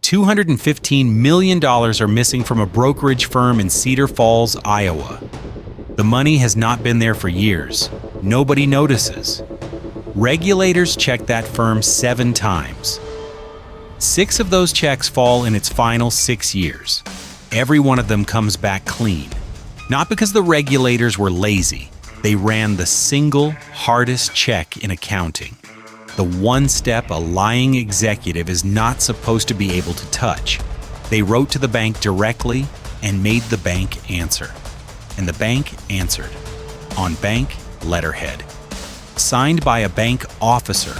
$215 million are missing from a brokerage firm in Cedar Falls, Iowa. The money has not been there for years. Nobody notices. Regulators check that firm 7 times. 6 of those checks fall in its final 6 years. Every one of them comes back clean. Not because the regulators were lazy. They ran the single hardest check in accounting. The one step a lying executive is not supposed to be able to touch. They wrote to the bank directly and made the bank answer. And the bank answered on bank letterhead, signed by a bank officer,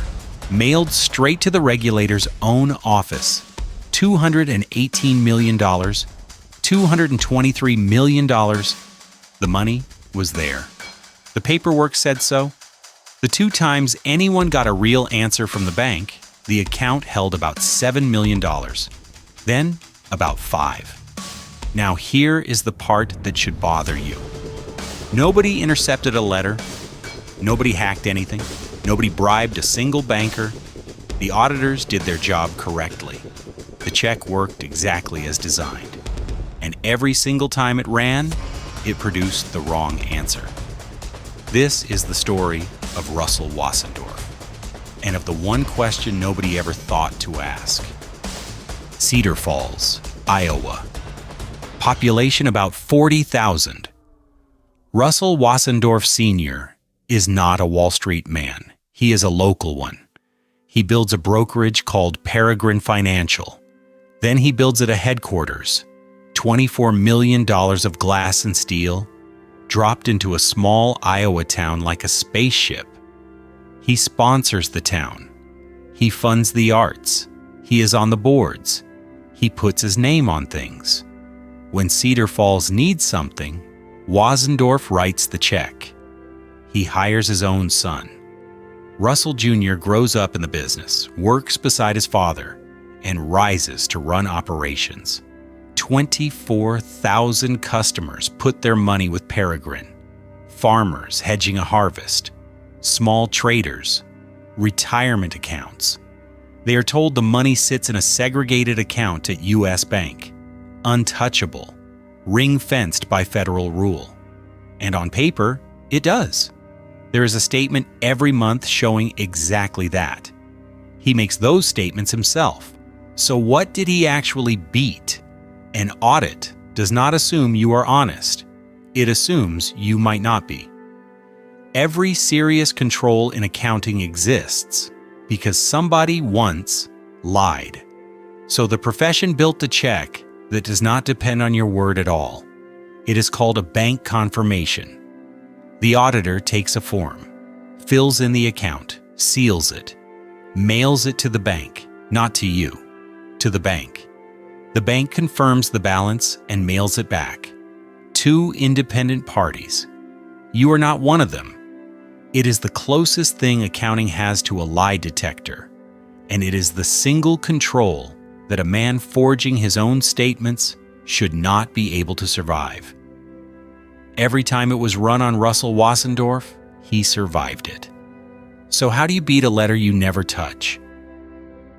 mailed straight to the regulator's own office. $218 million, $223 million. The money was there. The paperwork said so. The 2 times anyone got a real answer from the bank, the account held about $7 million. Then, about 5. Now here is the part that should bother you. Nobody intercepted a letter. Nobody hacked anything. Nobody bribed a single banker. The auditors did their job correctly. The check worked exactly as designed. And every single time it ran, it produced the wrong answer. This is the story of Russell Wasendorf, and of the one question nobody ever thought to ask. Cedar Falls, Iowa. Population about 40,000. Russell Wasendorf Sr. is not a Wall Street man. He is a local one. He builds a brokerage called Peregrine Financial. Then he builds it a headquarters, $24 million of glass and steel, dropped into a small Iowa town like a spaceship. He sponsors the town. He funds the arts. He is on the boards. He puts his name on things. When Cedar Falls needs something, Wasendorf writes the check. He hires his own son. Russell Jr. grows up in the business, works beside his father, and rises to run operations. 24,000 customers put their money with Peregrine. Farmers hedging a harvest, small traders, retirement accounts. They are told the money sits in a segregated account at U.S. Bank, untouchable, ring-fenced by federal rule. And on paper, it does. There is a statement every month showing exactly that. He makes those statements himself. So what did he actually beat? An audit does not assume you are honest. It assumes you might not be. Every serious control in accounting exists because somebody once lied. So the profession built a check that does not depend on your word at all. It is called a bank confirmation. The auditor takes a form, fills in the account, seals it, mails it to the bank, not to you, to the bank. The bank confirms the balance and mails it back. 2 independent parties. You are not one of them. It is the closest thing accounting has to a lie detector, and it is the single control that a man forging his own statements should not be able to survive. Every time it was run on Russell Wasendorf, he survived it. So how do you beat a letter you never touch?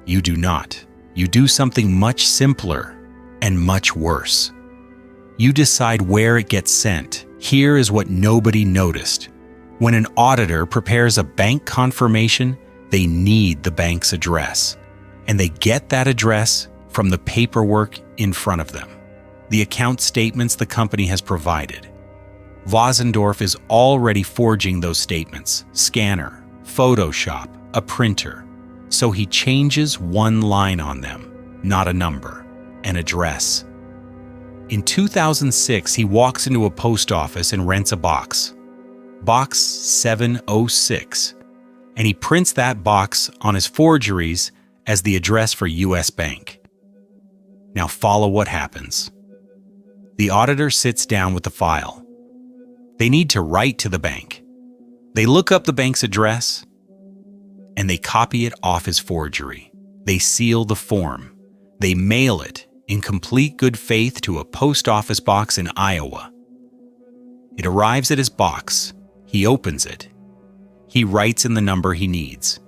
You do not. You do something much simpler and much worse. You decide where it gets sent. Here is what nobody noticed. When an auditor prepares a bank confirmation, they need the bank's address, and they get that address from the paperwork in front of them, the account statements the company has provided. Wasendorf is already forging those statements, scanner, Photoshop, a printer. So he changes one line on them, not a number, an address. In 2006, he walks into a post office and rents a box, Box 706, and he prints that box on his forgeries as the address for U.S. Bank. Now follow what happens. The auditor sits down with the file. They need to write to the bank. They look up the bank's address, and they copy it off his forgery. They seal the form. They mail it in complete good faith to a post office box in Iowa. It arrives at his box. He opens it. He writes in the number he needs.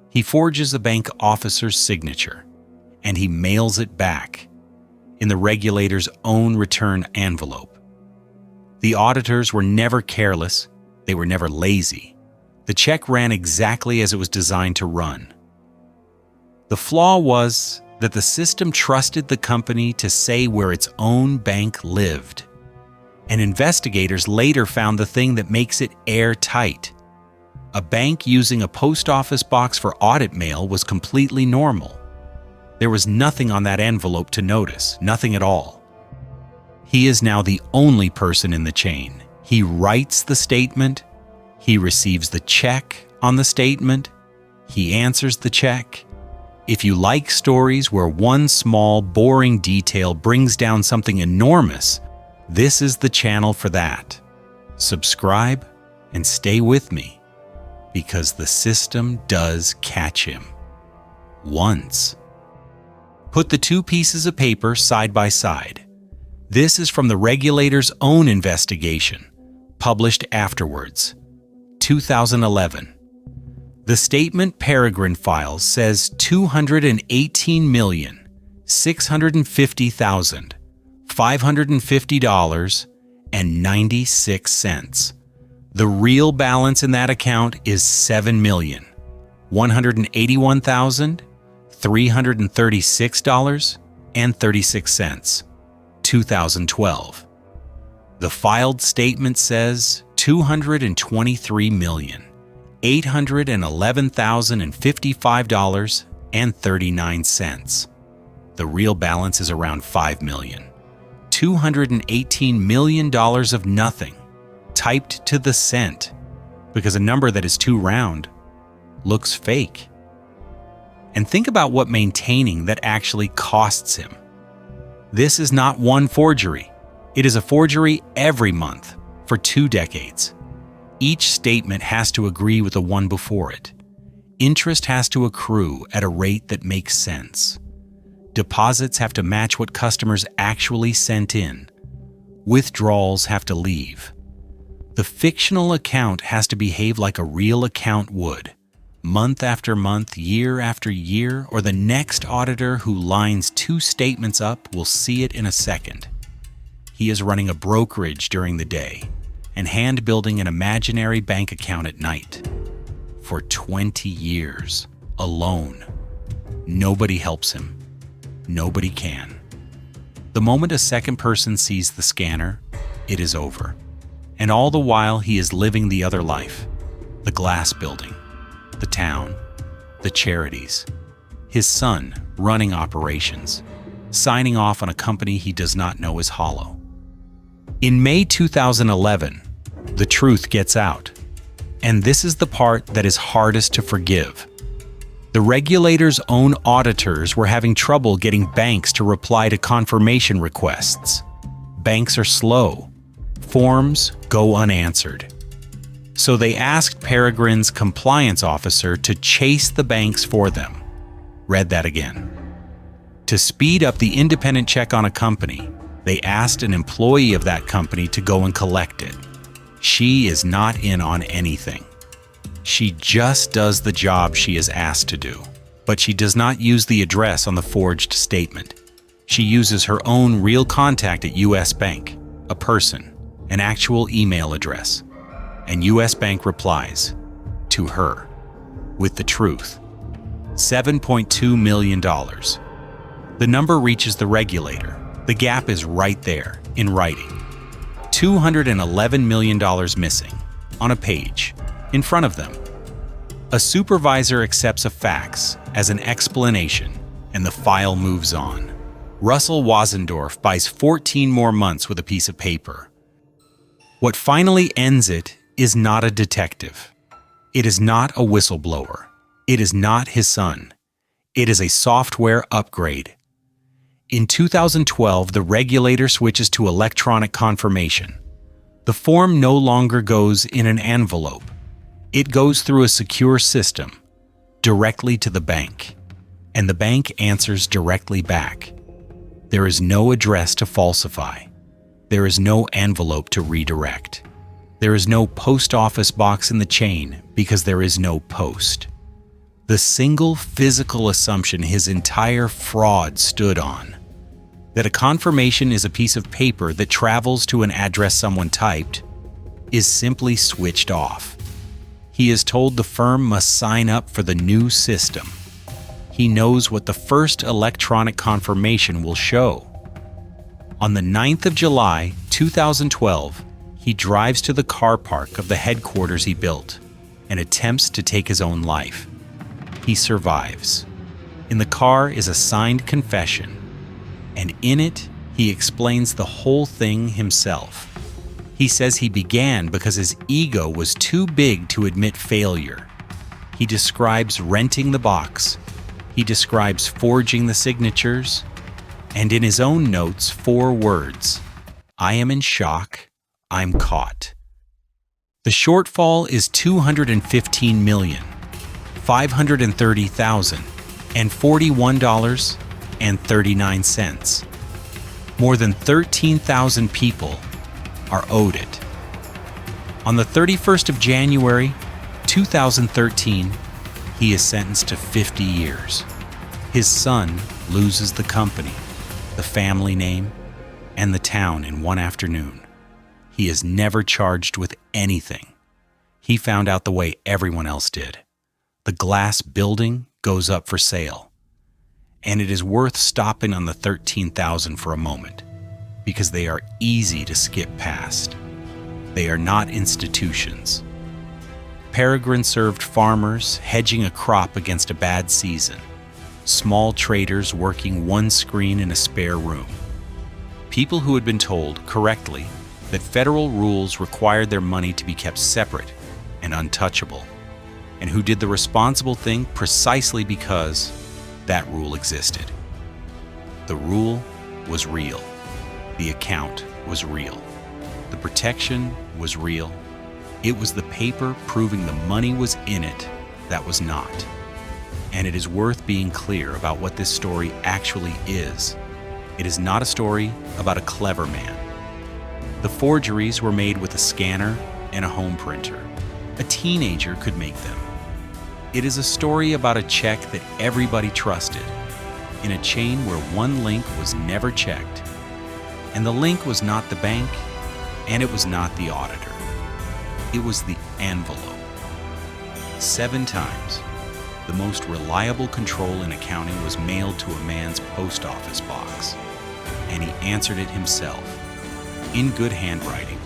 He forges the bank officer's signature, and he mails it back in the regulator's own return envelope. The auditors were never careless. They were never lazy. The check ran exactly as it was designed to run. The flaw was that the system trusted the company to say where its own bank lived. And investigators later found the thing that makes it airtight. A bank using a post office box for audit mail was completely normal. There was nothing on that envelope to notice, nothing at all. He is now the only person in the chain. He writes the statement, he receives the check on the statement, he answers the check. If you like stories where one small, boring detail brings down something enormous, this is the channel for that. Subscribe and stay with me, because the system does catch him. Once. Put the two pieces of paper side by side. This is from the regulator's own investigation, published afterwards. 2011. The statement Peregrine files says $218,650,550.96. The real balance in that account is $7,181,336.36. 2012. The filed statement says $223,811,055.39. The real balance is around $5 million. $218 million of nothing, typed to the cent, because a number that is too round looks fake. And think about what maintaining that actually costs him. This is not one forgery. It is a forgery every month for 2 decades. Each statement has to agree with the one before it. Interest has to accrue at a rate that makes sense. Deposits have to match what customers actually sent in. Withdrawals have to leave. The fictional account has to behave like a real account would. Month after month, year after year, or the next auditor who lines 2 statements up will see it in a second. He is running a brokerage during the day and hand-building an imaginary bank account at night. For 20 years, alone. Nobody helps him. Nobody can. The moment a second person sees the scanner, it is over. And all the while he is living the other life. The glass building. The town, the charities, his son running operations, signing off on a company he does not know is hollow. In May 2011, the truth gets out. And this is the part that is hardest to forgive. The regulator's own auditors were having trouble getting banks to reply to confirmation requests. Banks are slow. Forms go unanswered. So they asked Peregrine's compliance officer to chase the banks for them. Read that again. To speed up the independent check on a company, they asked an employee of that company to go and collect it. She is not in on anything. She just does the job she is asked to do, but she does not use the address on the forged statement. She uses her own real contact at U.S. Bank, a person, an actual email address. And U.S. Bank replies to her with the truth. $7.2 million. The number reaches the regulator. The gap is right there, in writing. $211 million missing, on a page, in front of them. A supervisor accepts a fax as an explanation, and the file moves on. Russell Wasendorf buys 14 more months with a piece of paper. What finally ends it is not a detective. It is not a whistleblower. It is not his son. It is a software upgrade. In 2012, the regulator switches to electronic confirmation. The form no longer goes in an envelope. It goes through a secure system, directly to the bank, and the bank answers directly back. There is no address to falsify. There is no envelope to redirect. There is no post office box in the chain because there is no post. The single physical assumption his entire fraud stood on, that a confirmation is a piece of paper that travels to an address someone typed, is simply switched off. He is told the firm must sign up for the new system. He knows what the first electronic confirmation will show. On the 9th of July, 2012, he drives to the car park of the headquarters he built and attempts to take his own life. He survives. In the car is a signed confession, and in it, he explains the whole thing himself. He says he began because his ego was too big to admit failure. He describes renting the box. He describes forging the signatures. And in his own notes, 4 words: "I am in shock. I'm caught." The shortfall is $215,530,041.39. More than 13,000 people are owed it. On the 31st of January, 2013, he is sentenced to 50 years. His son loses the company, the family name, and the town in one afternoon. He is never charged with anything. He found out the way everyone else did. The glass building goes up for sale. And it is worth stopping on the 13,000 for a moment, because they are easy to skip past. They are not institutions. Peregrine served farmers hedging a crop against a bad season, small traders working one screen in a spare room, people who had been told, correctly, that federal rules required their money to be kept separate and untouchable, and who did the responsible thing precisely because that rule existed. The rule was real. The account was real. The protection was real. It was the paper proving the money was in it that was not. And it is worth being clear about what this story actually is. It is not a story about a clever man. The forgeries were made with a scanner and a home printer. A teenager could make them. It is a story about a check that everybody trusted, in a chain where one link was never checked. And the link was not the bank, and it was not the auditor. It was the envelope. 7 times, the most reliable control in accounting was mailed to a man's post office box, and he answered it himself, in good handwriting,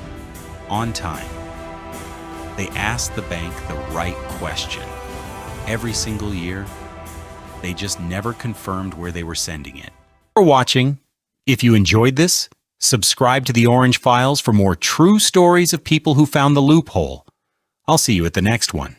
on time. They asked the bank the right question. Every single year, they just never confirmed where they were sending it. Thanks for watching. If you enjoyed this, subscribe to the Orange Files for more true stories of people who found the loophole. I'll see you at the next one.